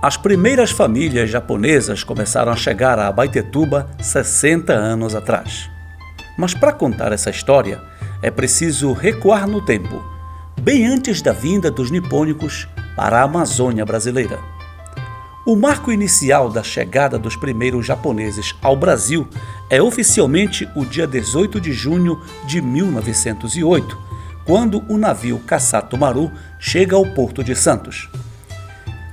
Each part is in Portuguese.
As primeiras famílias japonesas começaram a chegar a Abaetetuba 60 anos atrás. Mas para contar essa história, é preciso recuar no tempo, bem antes da vinda dos nipônicos para a Amazônia brasileira. O marco inicial da chegada dos primeiros japoneses ao Brasil é oficialmente o dia 18 de junho de 1908, quando o navio Kassato Maru chega ao Porto de Santos.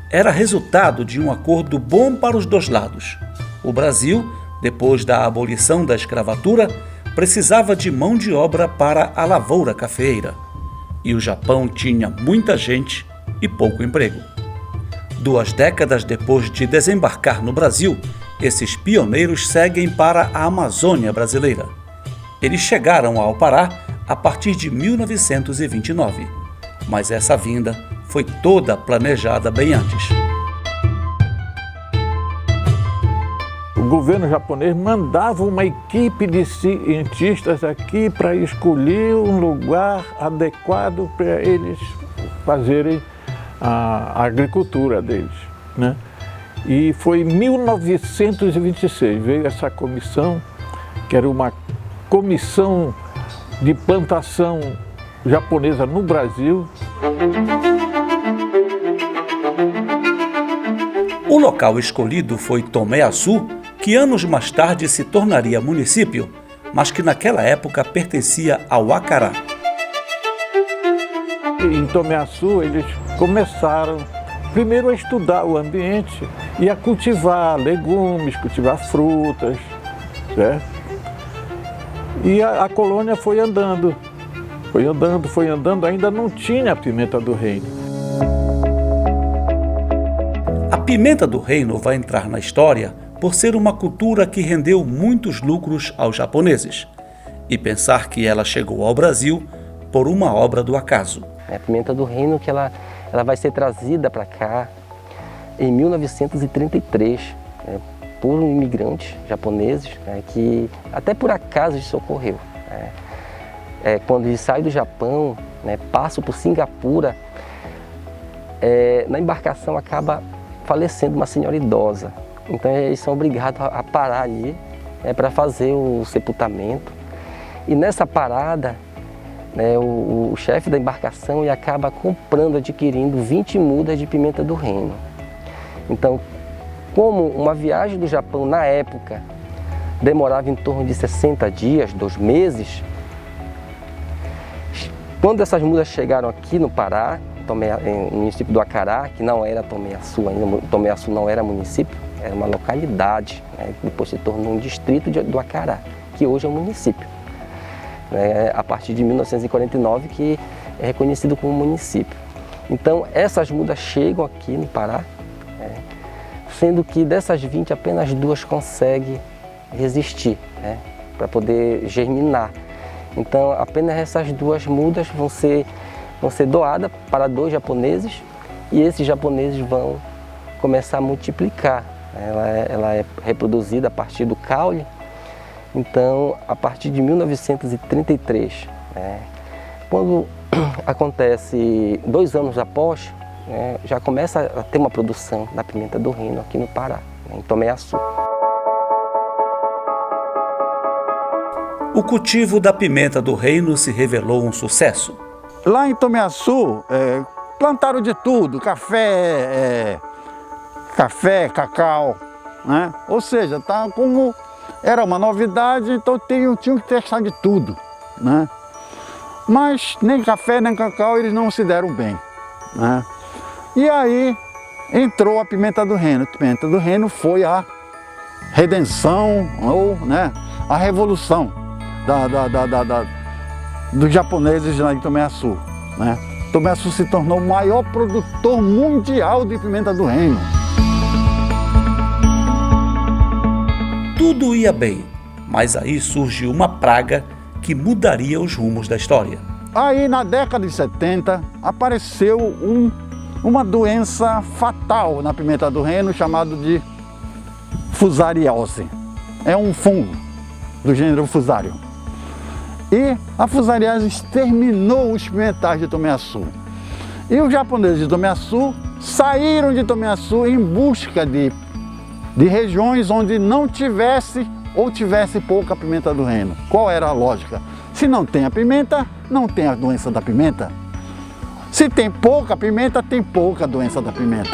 Era resultado de um acordo bom para os dois lados. O Brasil, depois da abolição da escravatura, precisava de mão de obra para a lavoura cafeeira. E o Japão tinha muita gente e pouco emprego. 2 décadas depois de desembarcar no Brasil, esses pioneiros seguem para a Amazônia brasileira. Eles chegaram ao Pará a partir de 1929, mas essa vinda foi toda planejada bem antes. O governo japonês mandava uma equipe de cientistas aqui para escolher um lugar adequado para eles fazerem a agricultura deles, né? E foi em 1926, veio essa comissão, que era uma comissão de plantação japonesa no Brasil. O local escolhido foi Tomé-Açu, que anos mais tarde se tornaria município, mas que naquela época pertencia ao Acará. Em Tomé-Açu eles começaram primeiro a estudar o ambiente e a cultivar legumes, cultivar frutas, certo? E a colônia foi andando, ainda não tinha a pimenta do reino. A pimenta do reino vai entrar na história por ser uma cultura que rendeu muitos lucros aos japoneses e pensar que ela chegou ao Brasil por uma obra do acaso. A pimenta do reino que ela vai ser trazida para cá em 1933 por imigrantes japoneses, que até por acaso isso ocorreu. Quando eles saem do Japão, passam por Singapura, na embarcação acaba falecendo uma senhora idosa. Então eles são obrigados a parar ali para fazer o sepultamento. E nessa parada, o chefe da embarcação ele acaba adquirindo 20 mudas de pimenta do reino. Então, como uma viagem do Japão na época demorava em torno de 60 dias, 2 meses, quando essas mudas chegaram aqui no Pará, no município do Acará, que não era Tomé-Açu ainda, Tomé-Açu não era município, era uma localidade, depois se tornou um distrito do Acará, que hoje é um município. A partir de 1949 que é reconhecido como município. Então essas mudas chegam aqui no Pará, sendo que dessas 20 apenas 2 conseguem resistir, para poder germinar. Então apenas essas 2 mudas vão ser doadas para 2 japoneses e esses japoneses vão começar a multiplicar. Ela é reproduzida a partir do caule. Então, a partir de 1933, quando acontece 2 anos após, já começa a ter uma produção da pimenta do reino aqui no Pará, em Tomé-Açu. O cultivo da pimenta do reino se revelou um sucesso. Lá em Tomé-Açu, plantaram de tudo, café, cacau, né? Ou seja, tá como era uma novidade, então tinham que testar de tudo, né? Mas nem café nem cacau eles não se deram bem, né? E aí entrou a pimenta do reino. A pimenta do reino foi a redenção ou, a revolução dos japoneses lá em Tomé-Açu, né? Tomé-Açu se tornou o maior produtor mundial de pimenta do reino. Tudo ia bem, mas aí surgiu uma praga que mudaria os rumos da história. Aí na década de 70 apareceu uma doença fatal na pimenta do reino chamado de fusariose. É um fungo do gênero Fusarium. E a fusariose exterminou os pimentais de Tomé-Açu. E os japoneses de Tomé-Açu saíram de Tomiaçu em busca de regiões onde não tivesse ou tivesse pouca pimenta do reino. Qual era a lógica? Se não tem a pimenta, não tem a doença da pimenta. Se tem pouca pimenta, tem pouca doença da pimenta.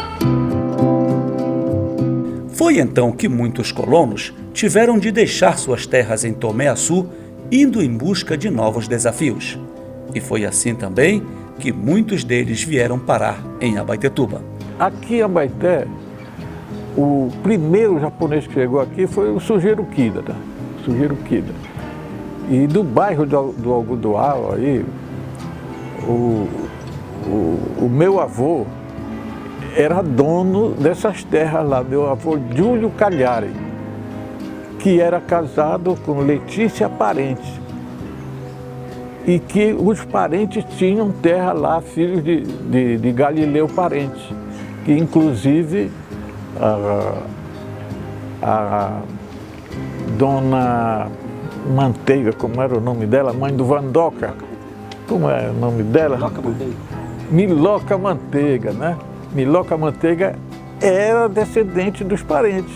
Foi então que muitos colonos tiveram de deixar suas terras em Tomé-Açu, indo em busca de novos desafios. E foi assim também que muitos deles vieram parar em Abaetetuba. Aqui em Abaeté, o primeiro japonês que chegou aqui foi o Sugiro Kida, tá? Sugiro Kida. E do bairro do Algodoal, aí, o meu avô era dono dessas terras lá, meu avô Júlio Cagliari, que era casado com Letícia Parente. E que os parentes tinham terra lá, filhos de Galileu Parente, que inclusive a dona Manteiga, como era o nome dela, mãe do Vandoca, como é o nome dela? Miloca Manteiga, né? Miloca Manteiga era descendente dos parentes,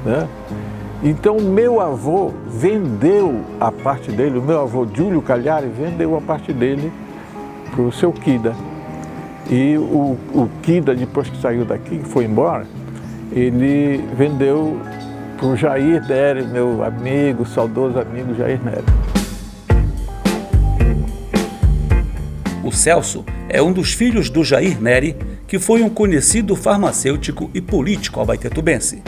né? Então meu avô vendeu a parte dele, o meu avô Júlio Cagliari vendeu a parte dele para o seu Kida. E o Kida, depois que saiu daqui, que foi embora, ele vendeu para o Jair Nery, meu amigo, saudoso amigo Jair Nery. O Celso é um dos filhos do Jair Nery, que foi um conhecido farmacêutico e político abaetetubense.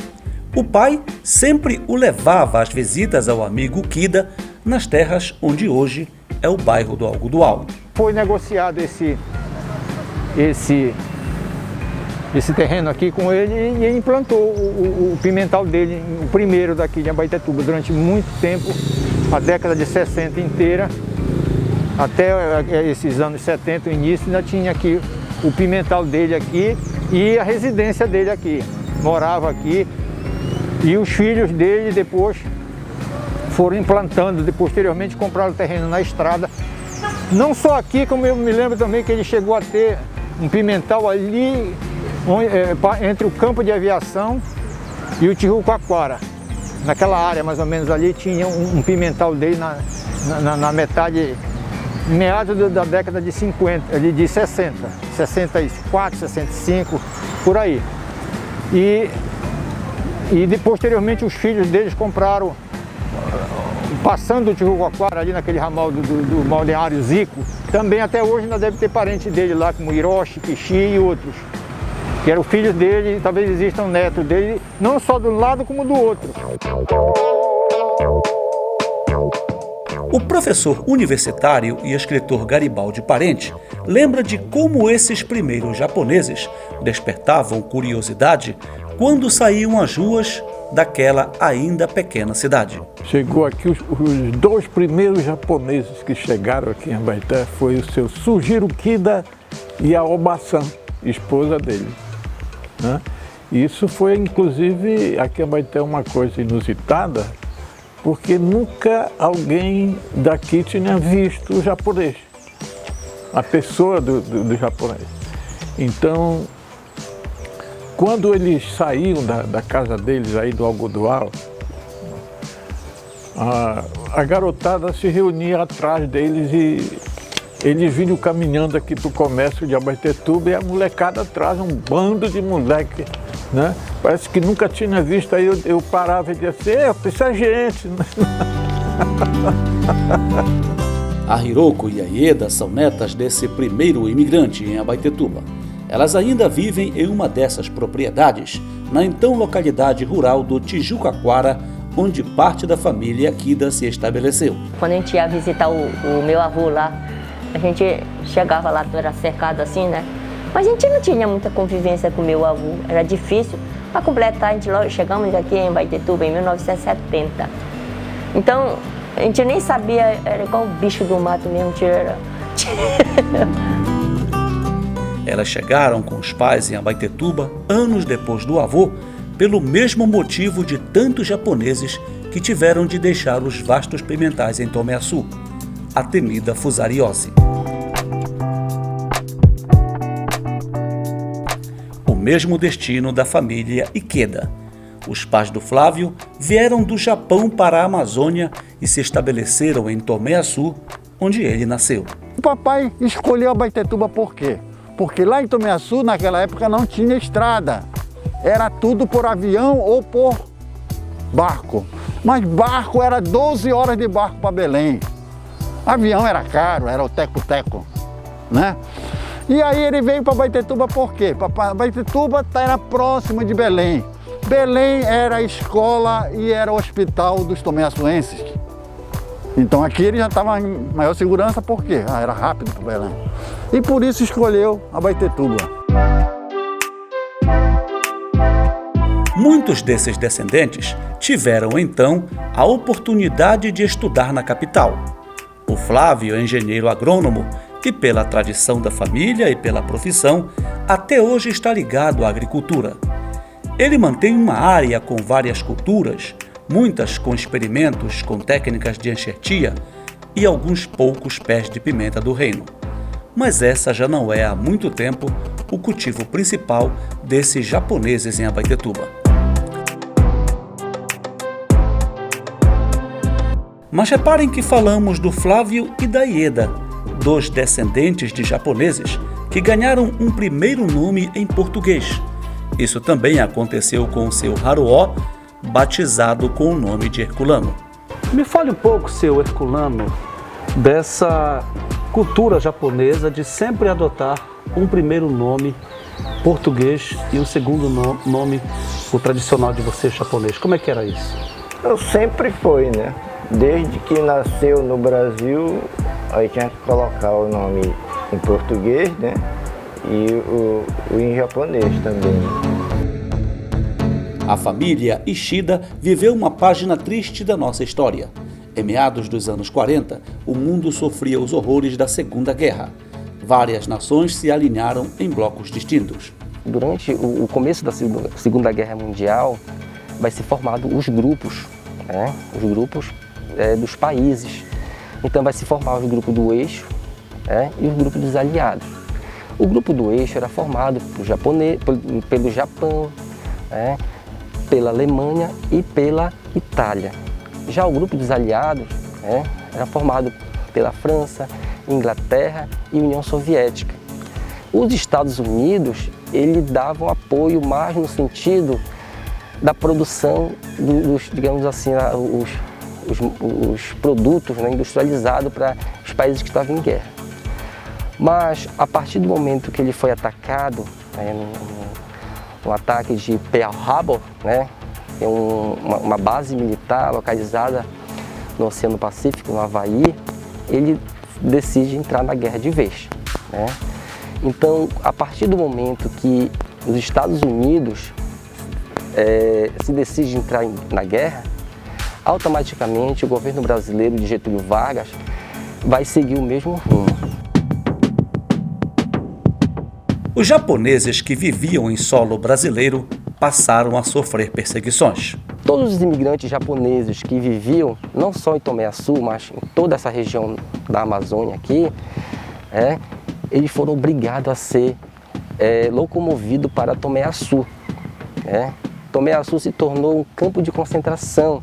O pai sempre o levava às visitas ao amigo Kida nas terras onde hoje é o bairro do Algodoal. Foi negociado esse terreno aqui com ele e ele implantou o pimental dele, o primeiro daqui de Abaetetuba, durante muito tempo, a década de 60 inteira, até esses anos 70, o início, ainda tinha aqui o pimental dele aqui e a residência dele aqui. Morava aqui e os filhos dele depois foram implantando, posteriormente compraram o terreno na estrada. Não só aqui, como eu me lembro também que ele chegou a ter um pimental ali entre o campo de aviação e o Tijucaquara. Naquela área mais ou menos ali tinha um pimental dele na metade, meados da década de 50, de 60, 64, 65, por aí. E posteriormente os filhos deles compraram, passando o Tijucaquara ali naquele ramal do balneário Zico, também até hoje ainda deve ter parente dele lá, como Hiroshi, Kishi e outros, que eram filhos dele, talvez existam netos dele, não só de um lado como do outro. O professor universitário e escritor Garibaldi Parente lembra de como esses primeiros japoneses despertavam curiosidade quando saíam às ruas daquela ainda pequena cidade. Chegou aqui os dois primeiros japoneses que chegaram aqui em Abaeté, foi o seu Sugiro Kida e a Oba-san, esposa dele, né? Isso foi, inclusive, aqui em Abaeté uma coisa inusitada, porque nunca alguém daqui tinha visto o japonês, a pessoa do japonês. Então, quando eles saíam da casa deles aí do Algodoal, a garotada se reunia atrás deles e eles vinham caminhando aqui para o comércio de Abaetetuba e a molecada atrás, um bando de moleque, né? Parece que nunca tinha visto, aí eu parava e dizia assim, isso é gente. A Hiroko e a Ieda são netas desse primeiro imigrante em Abaetetuba. Elas ainda vivem em uma dessas propriedades, na então localidade rural do Tijucaquara, onde parte da família Kida se estabeleceu. Quando a gente ia visitar o meu avô lá, a gente chegava lá, era cercado assim, né? Mas a gente não tinha muita convivência com o meu avô, era difícil. Para completar, chegamos aqui em Abaetetuba em 1970. Então, a gente nem sabia, era igual o bicho do mato mesmo, Elas chegaram com os pais em Abaetetuba anos depois do avô, pelo mesmo motivo de tantos japoneses que tiveram de deixar os vastos pimentais em Tomé-Açu, a temida fusariose. mesmo destino da família Ikeda. Os pais do Flávio vieram do Japão para a Amazônia e se estabeleceram em Tomé-Açu, onde ele nasceu. O papai escolheu Abaetetuba por quê? Porque lá em Tomé-Açu, naquela época, não tinha estrada. Era tudo por avião ou por barco. Mas barco era 12 horas de barco para Belém. Avião era caro, era o teco-teco, né? E aí ele veio para Abaetetuba por quê? Abaetetuba era próximo de Belém. Belém era a escola e era o hospital dos tomé-açuenses. Então aqui ele já estava em maior segurança, por quê? Era rápido para Belém. E por isso escolheu Abaetetuba. Muitos desses descendentes tiveram então a oportunidade de estudar na capital. O Flávio é engenheiro agrônomo e, pela tradição da família e pela profissão, até hoje está ligado à agricultura. Ele mantém uma área com várias culturas, muitas com experimentos com técnicas de enxertia e alguns poucos pés de pimenta do reino. Mas essa já não é há muito tempo o cultivo principal desses japoneses em Abaetetuba. Mas reparem que falamos do Flávio e da Ieda, dois descendentes de japoneses que ganharam um primeiro nome em português. Isso também aconteceu com o seu Haruó, batizado com o nome de Herculano. Me fale um pouco, seu Herculano, dessa cultura japonesa de sempre adotar um primeiro nome português e um segundo nome, o tradicional de vocês japonês. Como é que era isso? Eu sempre foi, né? Desde que nasceu no Brasil, aí tinha que colocar o nome em português, né? E o em japonês também. A família Ishida viveu uma página triste da nossa história. Em meados dos anos 40, o mundo sofria os horrores da Segunda Guerra. Várias nações se alinharam em blocos distintos. Durante o começo da Segunda Guerra Mundial, vai ser formado os grupos, né? Os grupos dos países. Então vai se formar o grupo do eixo, e o grupo dos aliados. O grupo do eixo era formado pelo Japão, pela Alemanha e pela Itália. Já o grupo dos aliados era formado pela França, Inglaterra e União Soviética. Os Estados Unidos, eles davam apoio mais no sentido da produção dos, digamos assim, os produtos industrializados para os países que estavam em guerra. Mas a partir do momento que ele foi atacado, no ataque de Pearl Harbor, é uma base militar localizada no Oceano Pacífico, no Havaí, ele decide entrar na guerra de vez. Então, a partir do momento que os Estados Unidos se decide entrar na guerra, automaticamente o governo brasileiro de Getúlio Vargas vai seguir o mesmo rumo. Os japoneses que viviam em solo brasileiro passaram a sofrer perseguições. Todos os imigrantes japoneses que viviam, não só em Tomé-Açu, mas em toda essa região da Amazônia aqui, eles foram obrigados a ser locomovidos para Tomé-Açu. Tomé-Açu se tornou um campo de concentração,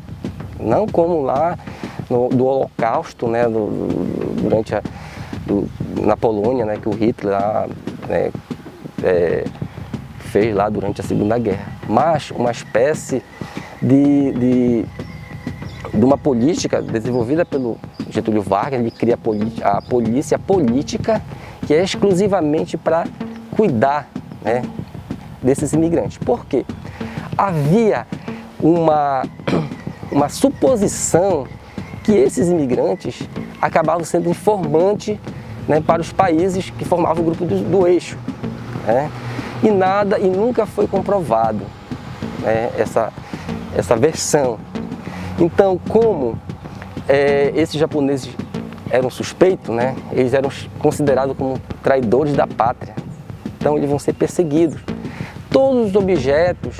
não como lá do Holocausto, na Polônia, que o Hitler lá, fez lá durante a Segunda Guerra, mas uma espécie de uma política desenvolvida pelo Getúlio Vargas. Ele cria a polícia política, que é exclusivamente para cuidar desses imigrantes. Por quê? Havia uma suposição que esses imigrantes acabavam sendo informantes para os países que formavam o grupo do eixo. E nunca foi comprovado essa versão. Então, como esses japoneses eram suspeitos, eles eram considerados como traidores da pátria. Então, eles vão ser perseguidos. Todos os objetos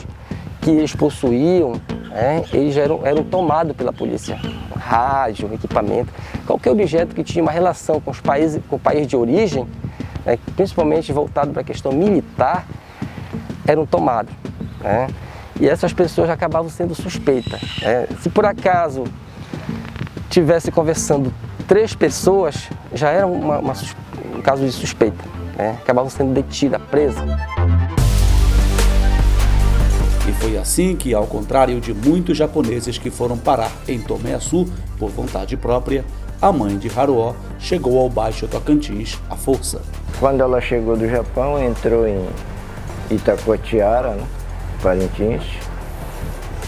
que eles possuíam, eles eram tomados pela polícia. Rádio, equipamento, qualquer objeto que tinha uma relação com o país de origem, principalmente voltado para a questão militar, eram tomados, né? E essas pessoas acabavam sendo suspeitas, né? Se por acaso tivesse conversando 3 pessoas, já era um caso de suspeita, né? Acabavam sendo detidas, presas. E foi assim que, ao contrário de muitos japoneses que foram parar em Tomé-Açu por vontade própria, a mãe de Haruo chegou ao Baixo Tocantins à força. Quando ela chegou do Japão, entrou em Itacoatiara, né, Parintins.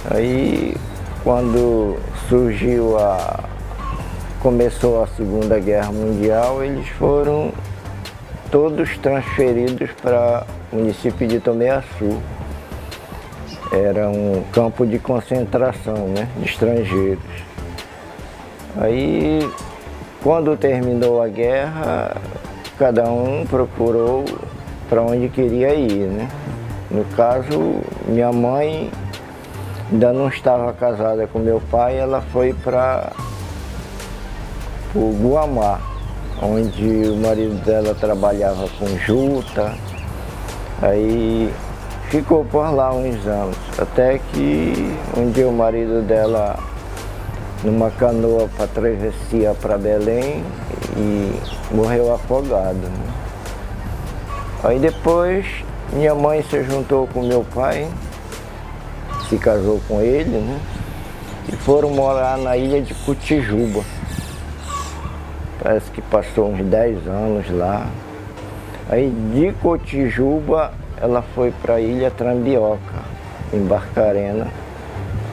Aí, quando começou a Segunda Guerra Mundial, eles foram todos transferidos para o município de Tomé-Açu. Era um campo de concentração, né, de estrangeiros. Aí, quando terminou a guerra, cada um procurou para onde queria ir, né? No caso, minha mãe ainda não estava casada com meu pai, ela foi para o Guamá, onde o marido dela trabalhava com juta. Aí ficou por lá uns anos, até que um dia o marido dela, numa canoa para travessia para Belém, e morreu afogado, né? Aí depois minha mãe se juntou com meu pai, se casou com ele, né? E foram morar na ilha de Cotijuba. Parece que passou uns 10 anos lá. Aí de Cotijuba ela foi para a ilha Trambioca, em Barcarena,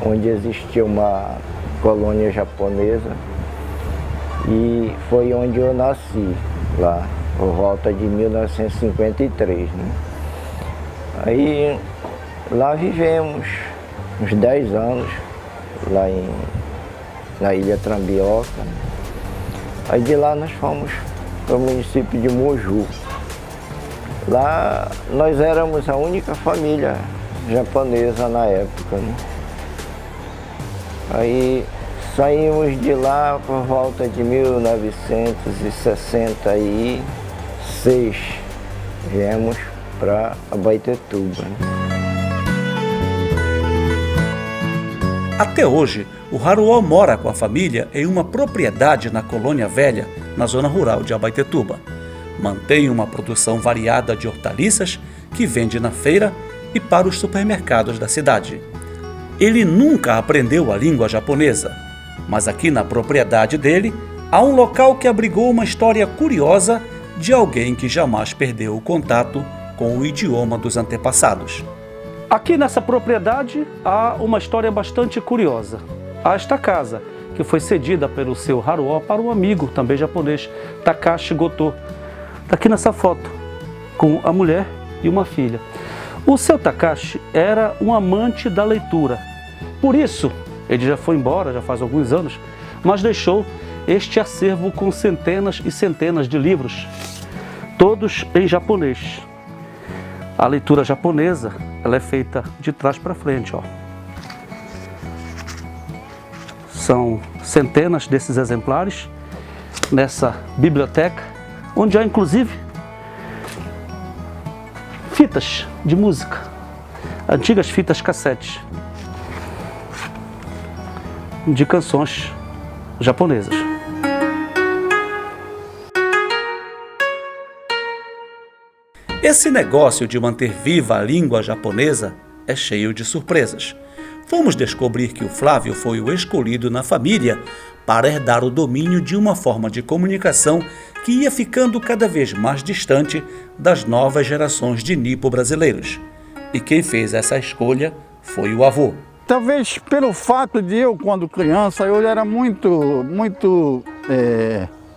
onde existia uma colônia japonesa, e foi onde eu nasci, lá, por volta de 1953, né? Aí lá vivemos uns 10 anos, lá na ilha Trambioca. Aí de lá nós fomos para o município de Moju. Lá nós éramos a única família japonesa na época, né? Aí saímos de lá por volta de 1966, viemos para Abaetetuba, né? Até hoje, o Haruo mora com a família em uma propriedade na Colônia Velha, na zona rural de Abaetetuba. Mantém uma produção variada de hortaliças que vende na feira e para os supermercados da cidade. Ele nunca aprendeu a língua japonesa, mas aqui na propriedade dele há um local que abrigou uma história curiosa de alguém que jamais perdeu o contato com o idioma dos antepassados. Aqui nessa propriedade há uma história bastante curiosa. Há esta casa, que foi cedida pelo seu Haruo para um amigo também japonês, Takashi Goto. Está aqui nessa foto, com a mulher e uma filha. O seu Takashi era um amante da leitura. Por isso, ele já foi embora, já faz alguns anos, mas deixou este acervo com centenas e centenas de livros, todos em japonês. A leitura japonesa, ela é feita de trás para frente, ó. São centenas desses exemplares nessa biblioteca, onde há inclusive fitas de música, antigas fitas cassetes de canções japonesas. Esse negócio de manter viva a língua japonesa é cheio de surpresas. Fomos descobrir que o Flávio foi o escolhido na família para herdar o domínio de uma forma de comunicação que ia ficando cada vez mais distante das novas gerações de nipo-brasileiros. E quem fez essa escolha foi o avô. Talvez pelo fato de eu, quando criança, eu era muito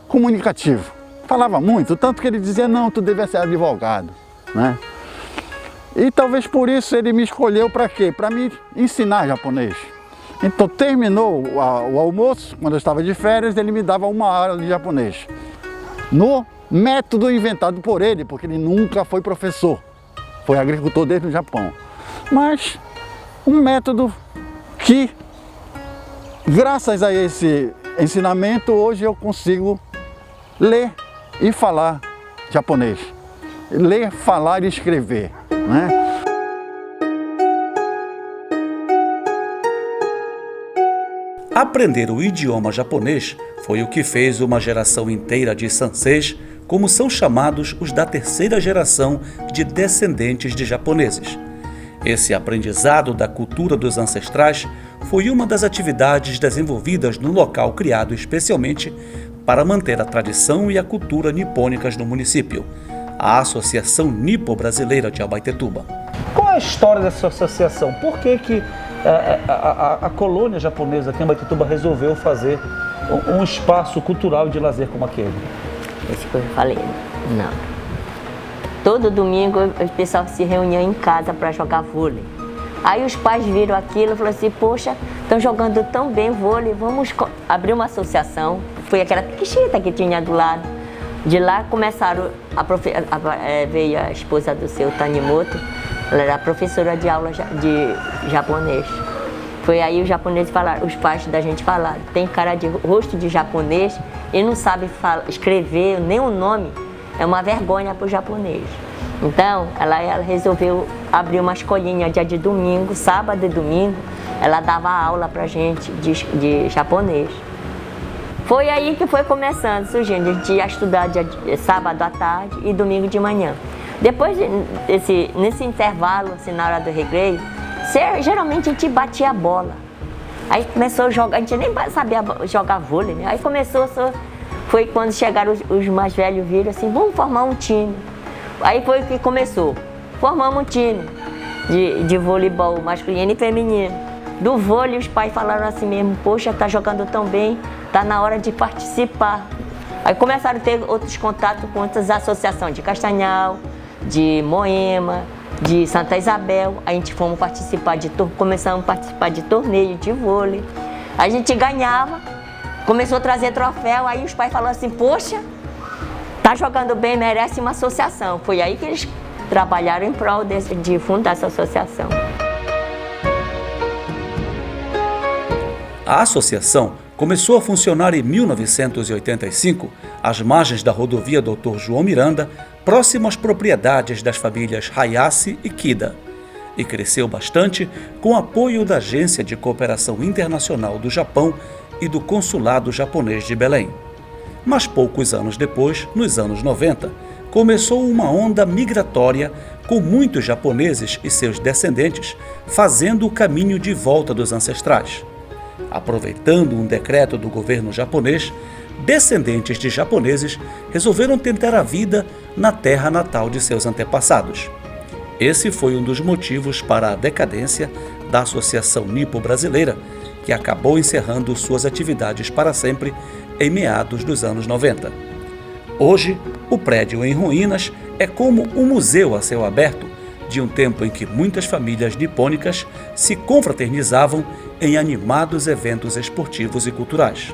comunicativo. Falava muito, tanto que ele dizia, não, tu deve ser advogado, né? E talvez por isso ele me escolheu para quê? Para me ensinar japonês. Então terminou o almoço, quando eu estava de férias, ele me dava uma aula de japonês. No método inventado por ele, porque ele nunca foi professor. Foi agricultor desde o Japão. Mas um método que, graças a esse ensinamento, hoje eu consigo ler e falar japonês. Ler, falar e escrever, né? Aprender o idioma japonês foi o que fez uma geração inteira de Sanseis, como são chamados os da terceira geração de descendentes de japoneses. Esse aprendizado da cultura dos ancestrais foi uma das atividades desenvolvidas no local criado especialmente para manter a tradição e a cultura nipônicas no município, a Associação Nipo-Brasileira de Abaetetuba. Qual é a história dessa associação? Por que a colônia japonesa aqui em Abaetetuba resolveu fazer um espaço cultural de lazer como aquele? Esse que eu falei, não. Todo domingo o pessoal se reunia em casa para jogar vôlei. Aí os pais viram aquilo e falaram assim, poxa, estão jogando tão bem vôlei, vamos abrir uma associação. Foi aquela piquechita que tinha do lado. De lá começaram, veio a esposa do seu Tanimoto, ela era professora de aula de japonês. Foi aí os japoneses falaram, os pais da gente falaram, tem cara de rosto de japonês e não sabe escrever nem o nome, é uma vergonha para o japonês. Então, ela resolveu abrir uma escolinha dia de domingo, sábado e domingo, ela dava aula pra gente de japonês. Foi aí que foi começando, surgindo, a gente ia estudar sábado à tarde e domingo de manhã. Depois, nesse intervalo, assim, na hora do recreio, geralmente a gente batia a bola. Aí começou a jogar, a gente nem sabia jogar vôlei, né? Aí foi quando chegaram os mais velhos, viram assim, vamos formar um time. Aí foi que começou, formamos um time de voleibol masculino e feminino. Do vôlei, os pais falaram assim mesmo, poxa, tá jogando tão bem, tá na hora de participar. Aí começaram a ter outros contatos com outras associações de Castanhal, de Moema, de Santa Isabel. A gente começamos a participar de torneio de vôlei. A gente ganhava, começou a trazer troféu, aí os pais falaram assim, poxa, tá jogando bem, merece uma associação. Foi aí que eles trabalharam em prol de fundar essa associação. A associação começou a funcionar em 1985, às margens da rodovia Dr. João Miranda, próximo às propriedades das famílias Hayashi e Kida, e cresceu bastante com o apoio da Agência de Cooperação Internacional do Japão e do Consulado Japonês de Belém. Mas poucos anos depois, nos anos 90, começou uma onda migratória com muitos japoneses e seus descendentes fazendo o caminho de volta dos ancestrais. Aproveitando um decreto do governo japonês, descendentes de japoneses resolveram tentar a vida na terra natal de seus antepassados. Esse foi um dos motivos para a decadência da Associação Nipo-Brasileira, que acabou encerrando suas atividades para sempre em meados dos anos 90. Hoje, o prédio em ruínas é como um museu a céu aberto de um tempo em que muitas famílias nipônicas se confraternizavam em animados eventos esportivos e culturais.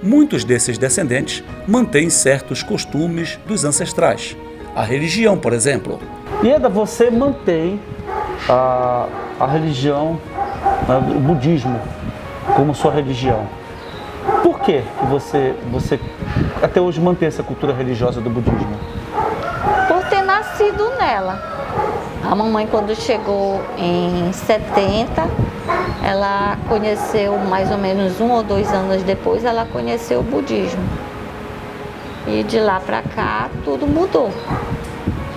Muitos desses descendentes mantêm certos costumes dos ancestrais. A religião, por exemplo. Ieda, você mantém a religião, o budismo, como sua religião. Por que você até hoje mantém essa cultura religiosa do budismo? Por ter nascido nela. A mamãe, quando chegou em 70, ela conheceu, mais ou menos 1 ou 2 anos depois, ela conheceu o budismo. E de lá para cá, tudo mudou.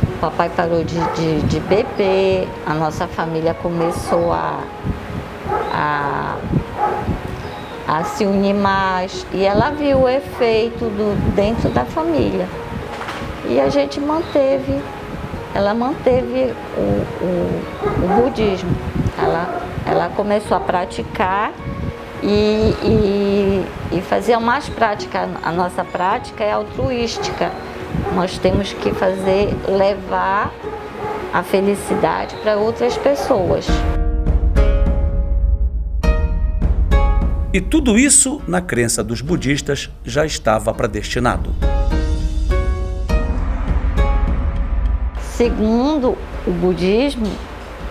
O papai parou de beber, a nossa família começou a se unir mais. E ela viu o efeito dentro da família. E a gente ela manteve o budismo. Ela começou a praticar e fazer mais prática. A nossa prática é altruística. Nós temos que levar a felicidade para outras pessoas. E tudo isso, na crença dos budistas, já estava predestinado. Segundo o budismo,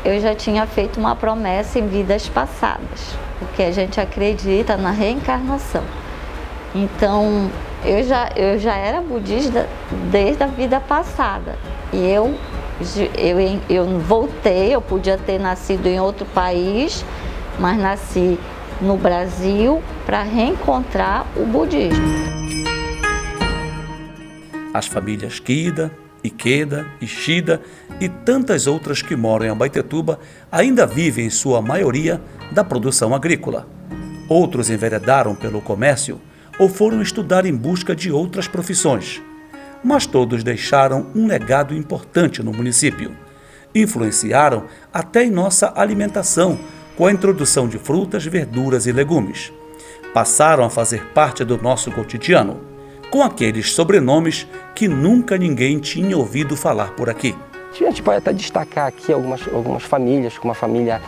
eu já tinha feito uma promessa em vidas passadas, porque a gente acredita na reencarnação. Então, eu já era budista desde a vida passada. E eu voltei, eu podia ter nascido em outro país, mas nasci no Brasil para reencontrar o budismo. As famílias Kida, Ikeda, Ishida e tantas outras que moram em Abaetetuba ainda vivem, em sua maioria, da produção agrícola. Outros enveredaram pelo comércio ou foram estudar em busca de outras profissões. Mas todos deixaram um legado importante no município. Influenciaram até em nossa alimentação, com a introdução de frutas, verduras e legumes. Passaram a fazer parte do nosso cotidiano, com aqueles sobrenomes que nunca ninguém tinha ouvido falar por aqui. A gente pode até destacar aqui algumas famílias, como a família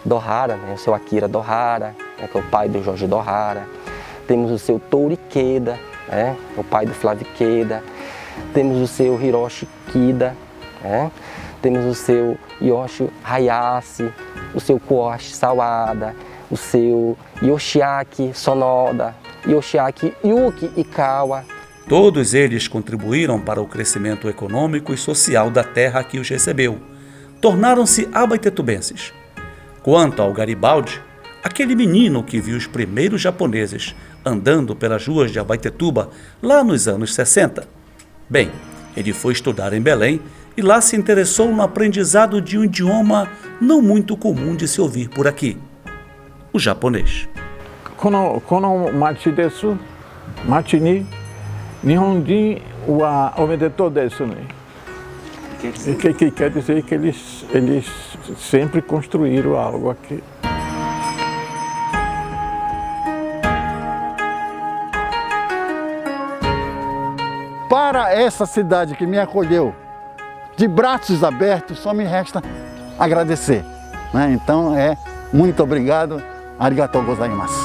Dohara, né? O seu Akira Dohara, né? Que é o pai do Jorge Dohara. Temos o seu Touro Ikeda, né? O pai do Flávio Ikeda. Temos o seu Hiroshi Kida, né? Temos o seu Yoshi Hayashi, o seu Koashi Sawada, o seu Yoshiaki Sonoda, Yoshiaki Yuki Ikawa. Todos eles contribuíram para o crescimento econômico e social da terra que os recebeu. Tornaram-se abaetetubenses. Quanto ao Garibaldi, aquele menino que viu os primeiros japoneses andando pelas ruas de Abaetetuba lá nos anos 60, bem, ele foi estudar em Belém e lá se interessou no aprendizado de um idioma não muito comum de se ouvir por aqui, o japonês. Kono machi desu, machi ni Nihonjin wa omedetou desu, né? Que quer dizer que eles sempre construíram algo aqui. Para essa cidade que me acolheu de braços abertos, só me resta agradecer, né? Então muito obrigado, arigatou gozaimasu.